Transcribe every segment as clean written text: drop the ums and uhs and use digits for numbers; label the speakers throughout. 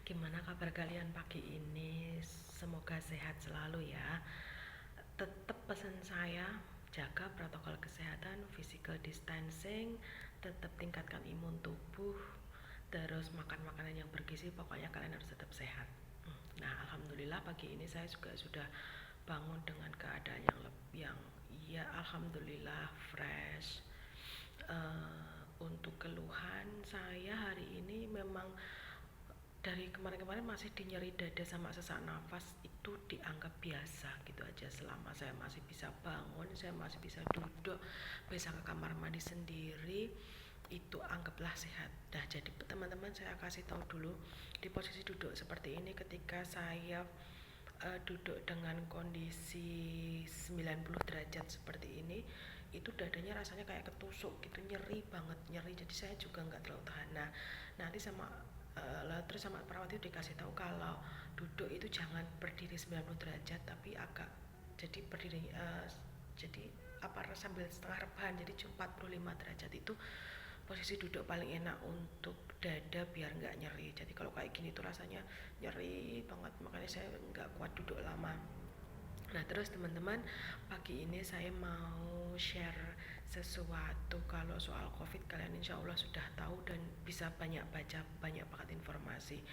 Speaker 1: Gimana kabar kalian pagi ini? Semoga sehat selalu ya. Tetap pesan saya, jaga protokol kesehatan, physical distancing, tetap tingkatkan imun tubuh, terus makan makanan yang bergizi, pokoknya kalian harus tetap sehat. Nah, alhamdulillah pagi ini saya juga sudah bangun dengan keadaan yang ya alhamdulillah fresh. Untuk keluhan saya hari ini memang dari kemarin-kemarin masih di nyeri dada sama sesak nafas, itu dianggap biasa gitu aja. Selama saya masih bisa bangun, saya masih bisa duduk, bisa ke kamar mandi sendiri, itu anggaplah sehat. Nah, jadi teman-teman saya kasih tahu dulu di posisi duduk seperti ini. Ketika saya duduk dengan kondisi 90 derajat seperti ini, itu dadanya rasanya kayak ketusuk gitu, nyeri banget, nyeri. Jadi saya juga nggak terlalu tahan. Nah, nanti terus sama perawat itu dikasih tahu kalau duduk itu jangan berdiri 90 derajat, tapi agak jadi berdiri, jadi sambil setengah rebahan, jadi 45 derajat itu posisi duduk paling enak untuk dada biar nggak nyeri. Jadi kalau kayak gini tuh rasanya nyeri banget, makanya saya nggak kuat duduk lama. Nah, terus teman-teman, pagi ini saya mau share sesuatu. Kalau soal COVID kalian insya Allah sudah tahu dan bisa banyak baca, banyak banget informasi.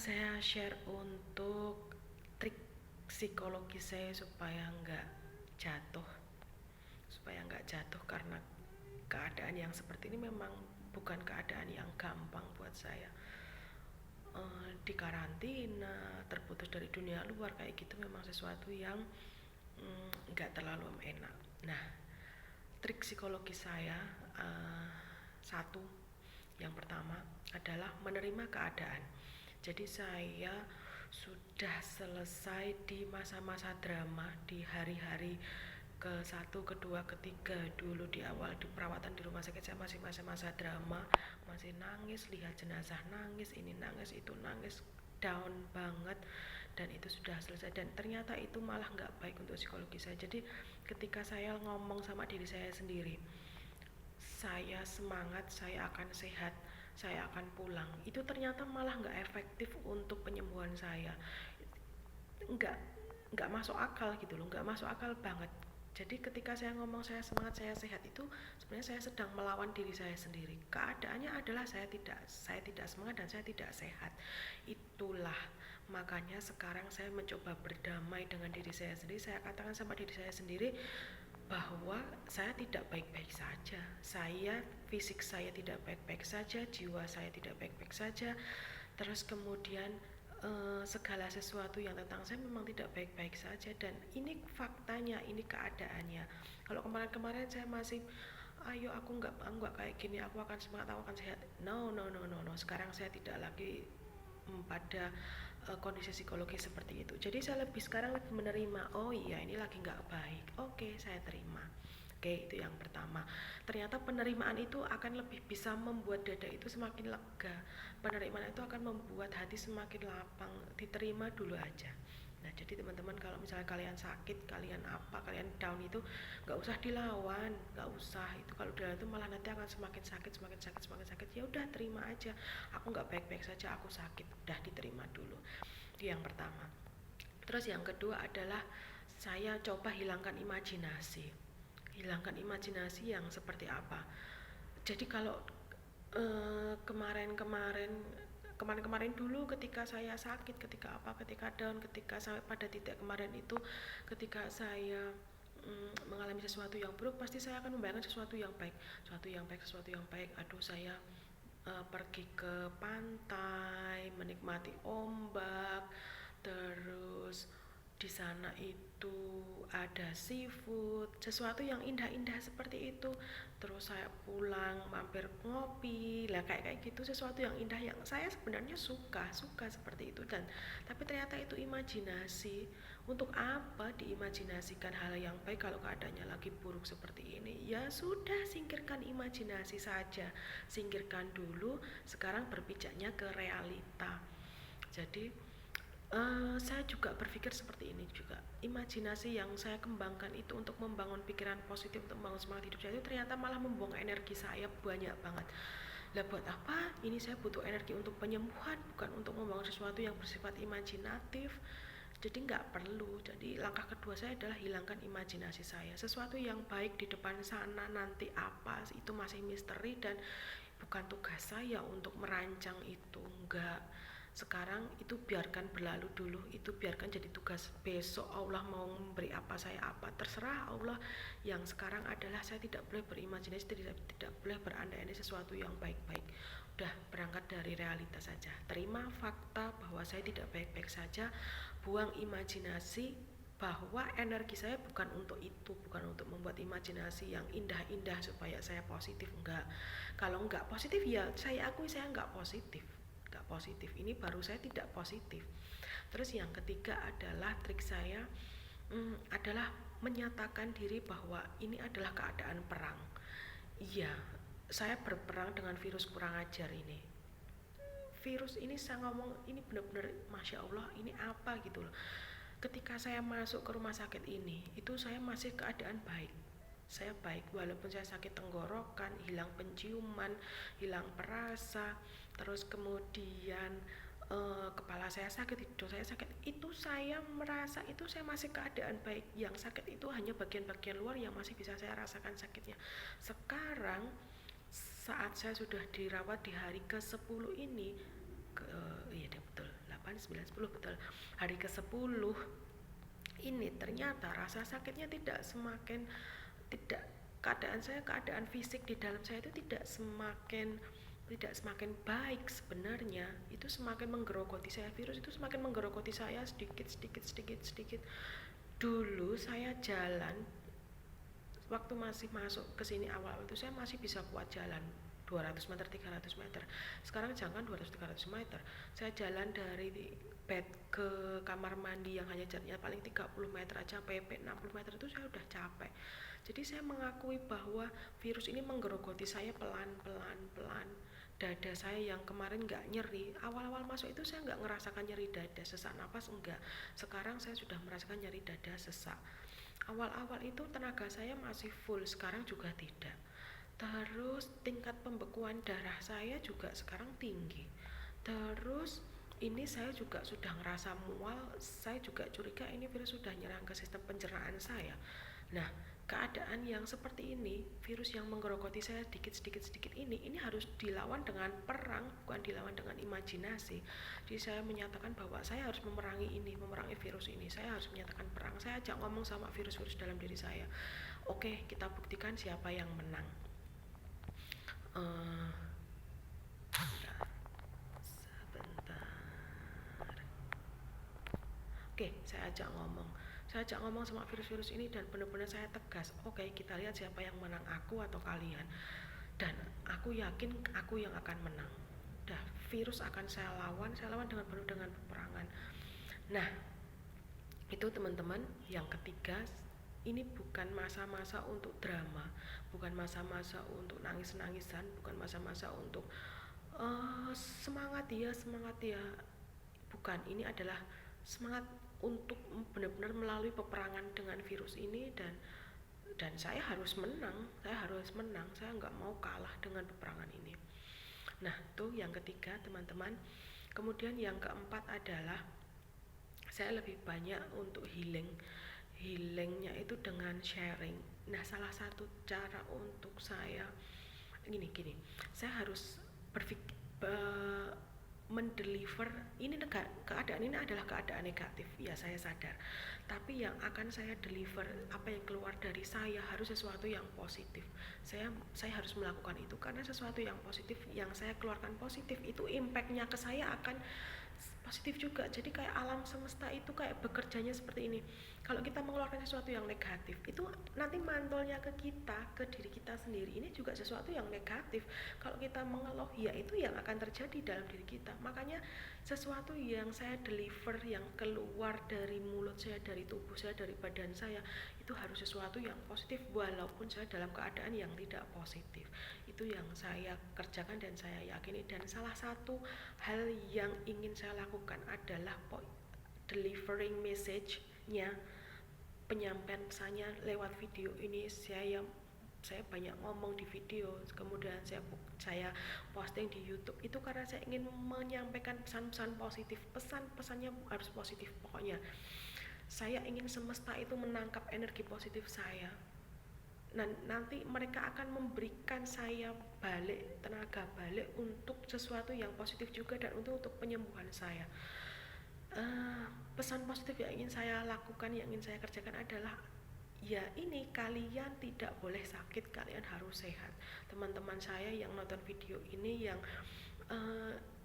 Speaker 1: Saya share untuk trik psikologi saya supaya nggak jatuh karena keadaan yang seperti ini memang bukan keadaan yang gampang buat saya. Di karantina, terputus dari dunia luar kayak gitu memang sesuatu yang nggak terlalu enak. Nah, trik psikologi saya, satu, yang pertama adalah menerima keadaan. Jadi saya sudah selesai di masa-masa drama, di hari-hari ke satu, kedua, ketiga. Dulu di awal di perawatan di rumah sakit saya masih masa-masa drama, masih nangis, lihat jenazah nangis, ini nangis, itu nangis, down banget. Dan itu sudah selesai, dan ternyata itu malah nggak baik untuk psikologi saya. Jadi ketika saya ngomong sama diri saya sendiri, saya semangat, saya akan sehat, saya akan pulang, itu ternyata malah nggak efektif untuk penyembuhan saya. nggak nggak masuk akal gitu loh, nggak masuk akal banget. Jadi ketika saya ngomong saya semangat, saya sehat, itu sebenarnya saya sedang melawan diri saya sendiri. Keadaannya adalah saya tidak semangat dan saya tidak sehat. Itulah makanya sekarang saya mencoba berdamai dengan diri saya sendiri. Saya katakan sama diri saya sendiri bahwa saya tidak baik-baik saja. Fisik saya tidak baik-baik saja, jiwa saya tidak baik-baik saja. Terus kemudian segala sesuatu yang tentang saya memang tidak baik-baik saja, dan ini faktanya, ini keadaannya. Kalau kemarin-kemarin saya masih ayo aku nggak kayak gini, aku akan semangat, aku akan sehat. No, no, no, no, no. Sekarang saya tidak lagi pada kondisi psikologi seperti itu. Jadi saya sekarang lebih menerima, oh iya ini lagi nggak baik, oke saya terima. Oke, itu yang pertama. Ternyata penerimaan itu akan lebih bisa membuat dada itu semakin lega. Penerimaan itu akan membuat hati semakin lapang. Diterima dulu aja. Nah, jadi teman-teman, kalau misalnya kalian sakit, kalian down, itu nggak usah dilawan, nggak usah. Itu kalau dilawan itu malah nanti akan semakin sakit, semakin sakit, semakin sakit. Ya udah, terima aja. Aku nggak baik-baik saja, aku sakit. Udah, diterima dulu. Itu yang pertama. Terus yang kedua adalah saya coba hilangkan imajinasi. Hilangkan imajinasi yang seperti apa? Jadi kalau kemarin-kemarin dulu ketika saya sakit, ketika down, ketika sampai pada titik kemarin itu, ketika saya mengalami sesuatu yang buruk, pasti saya akan membayangkan sesuatu yang baik, sesuatu yang baik. Aduh, saya pergi ke pantai, menikmati ombak, terus di sana itu ada seafood, sesuatu yang indah-indah seperti itu. Terus saya pulang mampir ngopi, lah kayak gitu, sesuatu yang indah yang saya sebenarnya suka seperti itu. Dan tapi ternyata itu imajinasi. Untuk apa diimajinasikan hal yang baik kalau keadaannya lagi buruk seperti ini? Ya sudah, singkirkan imajinasi saja, singkirkan dulu. Sekarang berpijaknya ke realita. Jadi saya juga berpikir seperti ini juga. Imajinasi yang saya kembangkan itu untuk membangun pikiran positif, untuk membangun semangat hidup saya, itu ternyata malah membuang energi saya banyak banget. Lah buat apa? Ini saya butuh energi untuk penyembuhan, bukan untuk membangun sesuatu yang bersifat imajinatif. Jadi nggak perlu. Jadi langkah kedua saya adalah hilangkan imajinasi saya. Sesuatu yang baik di depan sana nanti apa itu masih misteri dan bukan tugas saya untuk merancang itu. Enggak. Sekarang itu biarkan berlalu dulu, itu biarkan jadi tugas besok. Allah mau memberi apa saya apa, terserah Allah. Yang sekarang adalah saya tidak boleh berimajinasi, tidak boleh berandai-andai sesuatu yang baik-baik. Udah, berangkat dari realitas saja, terima fakta bahwa saya tidak baik-baik saja, buang imajinasi bahwa energi saya bukan untuk itu, bukan untuk membuat imajinasi yang indah-indah supaya saya positif. Enggak. Kalau enggak positif ya saya akui saya enggak positif. Enggak positif. Ini baru saya tidak positif. Terus yang ketiga adalah trik saya adalah menyatakan diri bahwa ini adalah keadaan perang. Iya, saya berperang dengan virus kurang ajar ini. Virus ini saya ngomong ini benar-benar Masya Allah ini apa gitu loh. Ketika saya masuk ke rumah sakit ini, itu saya masih keadaan baik. Saya baik walaupun saya sakit tenggorokan, hilang penciuman, hilang perasa, terus kemudian kepala saya sakit, hidung saya sakit. Itu saya merasa itu saya masih keadaan baik. Yang sakit itu hanya bagian-bagian luar yang masih bisa saya rasakan sakitnya. Sekarang saat saya sudah dirawat di hari ke-10 ini, iya betul, 8, 9, 10 betul. Hari ke-10 ini ternyata rasa sakitnya tidak keadaan fisik di dalam saya itu tidak semakin baik sebenarnya. Itu semakin menggerogoti saya, virus itu semakin menggerogoti saya sedikit. Dulu saya jalan waktu masih masuk ke sini awal itu saya masih bisa kuat jalan 200 meter, 300 meter. Sekarang jangan 200-300 meter. Saya jalan dari bed ke kamar mandi yang hanya jaraknya paling 30 meter aja, PP 60 meter itu saya udah capek. Jadi saya mengakui bahwa virus ini menggerogoti saya pelan-pelan. Dada saya yang kemarin nggak nyeri, awal-awal masuk itu saya nggak ngerasakan nyeri dada, sesak napas enggak. Sekarang saya sudah merasakan nyeri dada, sesak. Awal-awal itu tenaga saya masih full, sekarang juga tidak. Terus tingkat pembekuan darah saya juga sekarang tinggi. Terus ini saya juga sudah ngerasa mual, saya juga curiga ini virus sudah nyerang ke sistem pencernaan saya. Nah, keadaan yang seperti ini, virus yang menggerogoti saya sedikit ini harus dilawan dengan perang, bukan dilawan dengan imajinasi. Jadi saya menyatakan bahwa saya harus memerangi virus ini. Saya harus menyatakan perang. Saya ajak ngomong sama virus-virus dalam diri saya. Oke, kita buktikan siapa yang menang. Sebentar. Oke, saya ajak ngomong sama virus-virus ini dan benar-benar saya tegas. Oke, kita lihat siapa yang menang, aku atau kalian. Dan aku yakin aku yang akan menang. Dah, virus akan saya lawan dengan penuh dengan peperangan. Nah, itu teman-teman, yang ketiga, ini bukan masa-masa untuk drama, bukan masa-masa untuk nangis-nangisan, bukan masa-masa untuk semangat ya, bukan. Ini adalah semangat untuk benar-benar melalui peperangan dengan virus ini, dan saya harus menang, saya nggak mau kalah dengan peperangan ini. Nah, itu yang ketiga teman-teman. Kemudian yang keempat adalah saya lebih banyak untuk healingnya itu dengan sharing. Nah, salah satu cara untuk saya gini, saya harus berpikir mendeliver ini keadaan ini adalah keadaan negatif, ya saya sadar. Tapi yang akan saya deliver, apa yang keluar dari saya harus sesuatu yang positif. Saya harus melakukan itu karena sesuatu yang positif yang saya keluarkan positif itu impactnya ke saya akan positif juga. Jadi kayak alam semesta itu kayak bekerjanya seperti ini. Kalau kita mengeluarkan sesuatu yang negatif, itu nanti mantulnya ke kita, ke diri kita sendiri. Ini juga sesuatu yang negatif. Kalau kita mengeluh, ya itu yang akan terjadi dalam diri kita. Makanya sesuatu yang saya deliver, yang keluar dari mulut saya, dari tubuh saya, dari badan saya, itu harus sesuatu yang positif walaupun saya dalam keadaan yang tidak positif. Itu yang saya kerjakan dan saya yakini. Dan salah satu hal yang ingin saya lakukan adalah delivering message-nya, penyampaian pesannya lewat video ini. Saya saya banyak ngomong di video, kemudian saya posting di YouTube itu karena saya ingin menyampaikan pesan-pesan positif. Pesannya harus positif pokoknya. Saya ingin semesta itu menangkap energi positif saya. Nah, nanti mereka akan memberikan saya tenaga balik untuk sesuatu yang positif juga dan untuk penyembuhan saya. Pesan positif yang ingin saya lakukan, yang ingin saya kerjakan adalah ya ini, kalian tidak boleh sakit, kalian harus sehat. Teman-teman saya yang nonton video ini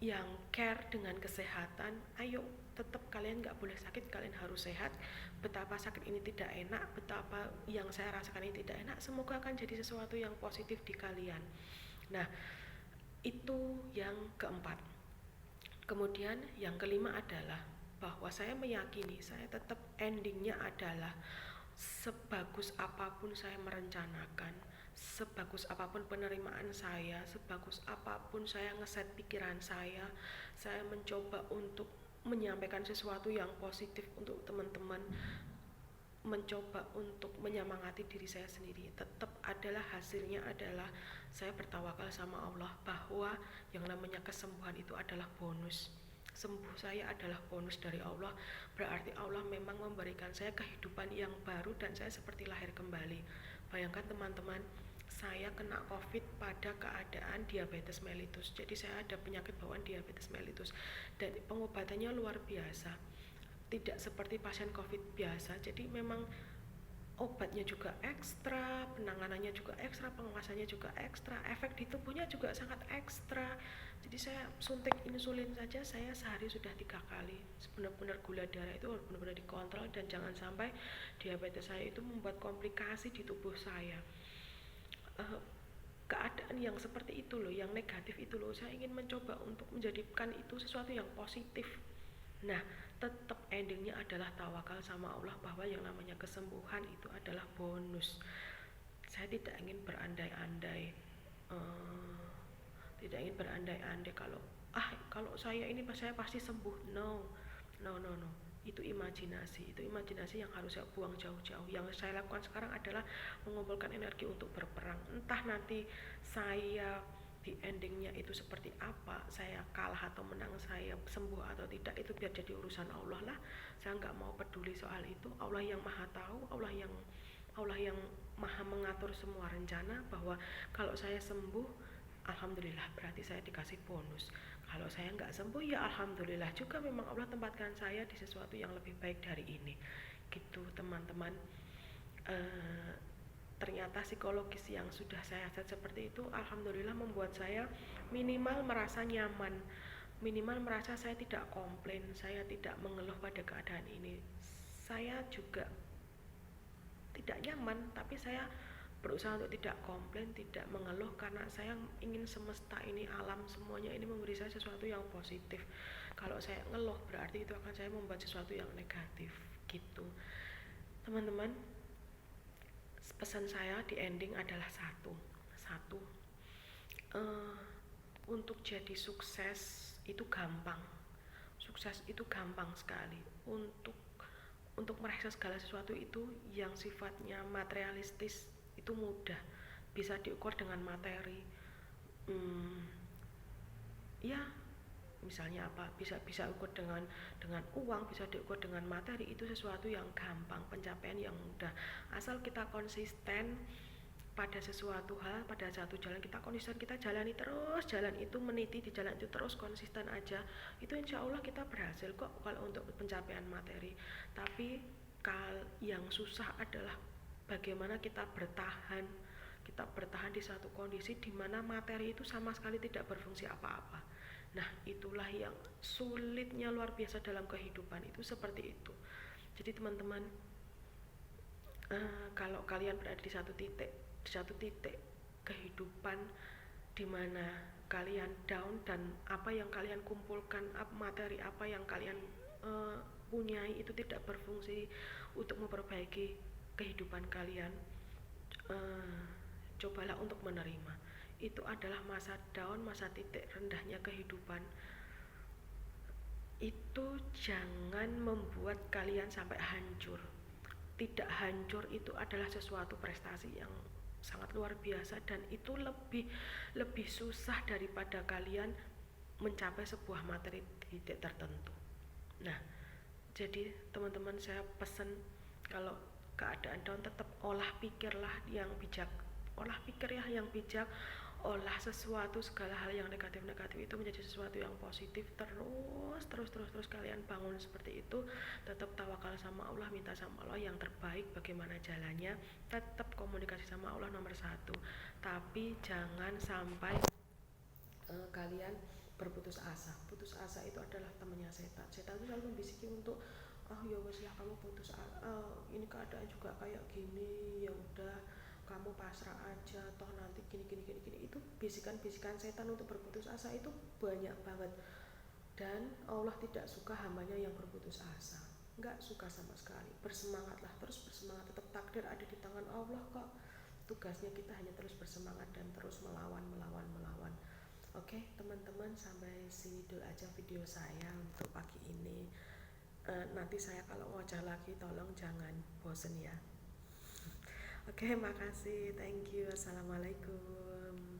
Speaker 1: yang care dengan kesehatan, ayo tetap kalian nggak boleh sakit, kalian harus sehat. Betapa sakit ini tidak enak, betapa yang saya rasakan ini tidak enak, semoga akan jadi sesuatu yang positif di kalian. Nah, itu yang keempat. Kemudian yang kelima adalah bahwa saya meyakini saya tetap endingnya adalah sebagus apapun saya merencanakan, sebagus apapun penerimaan saya, sebagus apapun saya ngeset pikiran saya mencoba untuk menyampaikan sesuatu yang positif untuk teman-teman, mencoba untuk menyemangati diri saya sendiri, tetap adalah hasilnya adalah saya bertawakal sama Allah bahwa yang namanya kesembuhan itu adalah bonus. Sembuh saya adalah bonus dari Allah, berarti Allah memang memberikan saya kehidupan yang baru dan saya seperti lahir kembali. Bayangkan teman-teman, saya kena COVID pada keadaan diabetes mellitus. Jadi saya ada penyakit bawaan diabetes mellitus dan pengobatannya luar biasa, tidak seperti pasien COVID biasa. Jadi memang obatnya juga ekstra, penanganannya juga ekstra, pengawasannya juga ekstra, efek di tubuhnya juga sangat ekstra. Jadi saya suntik insulin saja saya sehari sudah 3 kali. Benar-benar gula darah itu benar-benar dikontrol dan jangan sampai diabetes saya itu membuat komplikasi di tubuh saya. Keadaan yang seperti itu loh, yang negatif itu loh, saya ingin mencoba untuk menjadikan itu sesuatu yang positif. Nah, tetap endingnya adalah tawakal sama Allah bahwa yang namanya kesembuhan itu adalah bonus. Saya tidak ingin berandai-andai, kalau saya ini saya pasti sembuh. No. Itu imajinasi yang harus saya buang jauh-jauh. Yang saya lakukan sekarang adalah mengumpulkan energi untuk berperang. Entah nanti saya di endingnya itu seperti apa, saya kalah atau menang, saya sembuh atau tidak, itu biar jadi urusan Allah lah. Saya nggak mau peduli soal itu. Allah yang maha tahu, Allah yang maha mengatur semua rencana. Bahwa kalau saya sembuh, alhamdulillah, berarti saya dikasih bonus. Kalau saya nggak sembuh, ya alhamdulillah juga, memang Allah tempatkan saya di sesuatu yang lebih baik dari ini. Gitu teman-teman. Ternyata psikologis yang sudah saya set seperti itu alhamdulillah membuat saya minimal merasa nyaman, minimal merasa saya tidak komplain, saya tidak mengeluh pada keadaan ini. Saya juga tidak nyaman, tapi saya berusaha untuk tidak komplain, tidak mengeluh, karena saya ingin semesta ini, alam semuanya ini memberi saya sesuatu yang positif. Kalau saya ngeluh berarti itu akan saya membuat sesuatu yang negatif. Gitu teman-teman. Pesan saya di ending adalah satu, untuk jadi sukses itu gampang. Sukses itu gampang sekali. Untuk meraih segala sesuatu itu yang sifatnya materialistis itu mudah, bisa diukur dengan materi. Ya misalnya apa, bisa ukur dengan uang, bisa diukur dengan materi. Itu sesuatu yang gampang, pencapaian yang mudah, asal kita konsisten pada sesuatu hal, pada satu jalan kita konsisten, kita jalani terus jalan itu, meniti di jalan itu terus, konsisten aja, itu insya Allah kita berhasil kok kalau untuk pencapaian materi. Tapi yang susah adalah bagaimana kita bertahan di satu kondisi di mana materi itu sama sekali tidak berfungsi apa-apa. Nah, itulah yang sulitnya luar biasa dalam kehidupan itu, seperti itu. Jadi teman-teman, kalau kalian berada di satu titik kehidupan di mana kalian down dan apa yang kalian kumpulkan, materi apa yang kalian punyai itu tidak berfungsi untuk memperbaiki kehidupan kalian, cobalah untuk menerima. Itu adalah masa down, masa titik rendahnya kehidupan. Itu jangan membuat kalian sampai hancur. Tidak hancur itu adalah sesuatu prestasi yang sangat luar biasa, dan itu lebih susah daripada kalian mencapai sebuah materi titik tertentu. Nah, jadi teman-teman, saya pesan kalau keadaan down tetap olah pikir ya yang bijak, olah sesuatu, segala hal yang negatif-negatif itu menjadi sesuatu yang positif. Terus kalian bangun seperti itu. Tetap tawakal sama Allah, minta sama Allah yang terbaik bagaimana jalannya. Tetap komunikasi sama Allah nomor satu. Tapi jangan sampai kalian berputus asa. Putus asa itu adalah temannya setan. Setan itu selalu membisiki untuk ya wes lah, kamu putus ini keadaan juga kayak gini, ya udah kamu pasrah aja, toh nanti gini. Itu bisikan-bisikan setan untuk berputus asa itu banyak banget, dan Allah tidak suka hambanya yang berputus asa, nggak suka sama sekali. Bersemangatlah, terus bersemangat, tetap takdir ada di tangan Allah kok. Tugasnya kita hanya terus bersemangat dan terus melawan. Oke teman-teman, sampai sini dulu aja video saya untuk pagi ini. Nanti saya kalau ngoceh lagi tolong jangan bosen ya. Oke, makasih, thank you, assalamualaikum.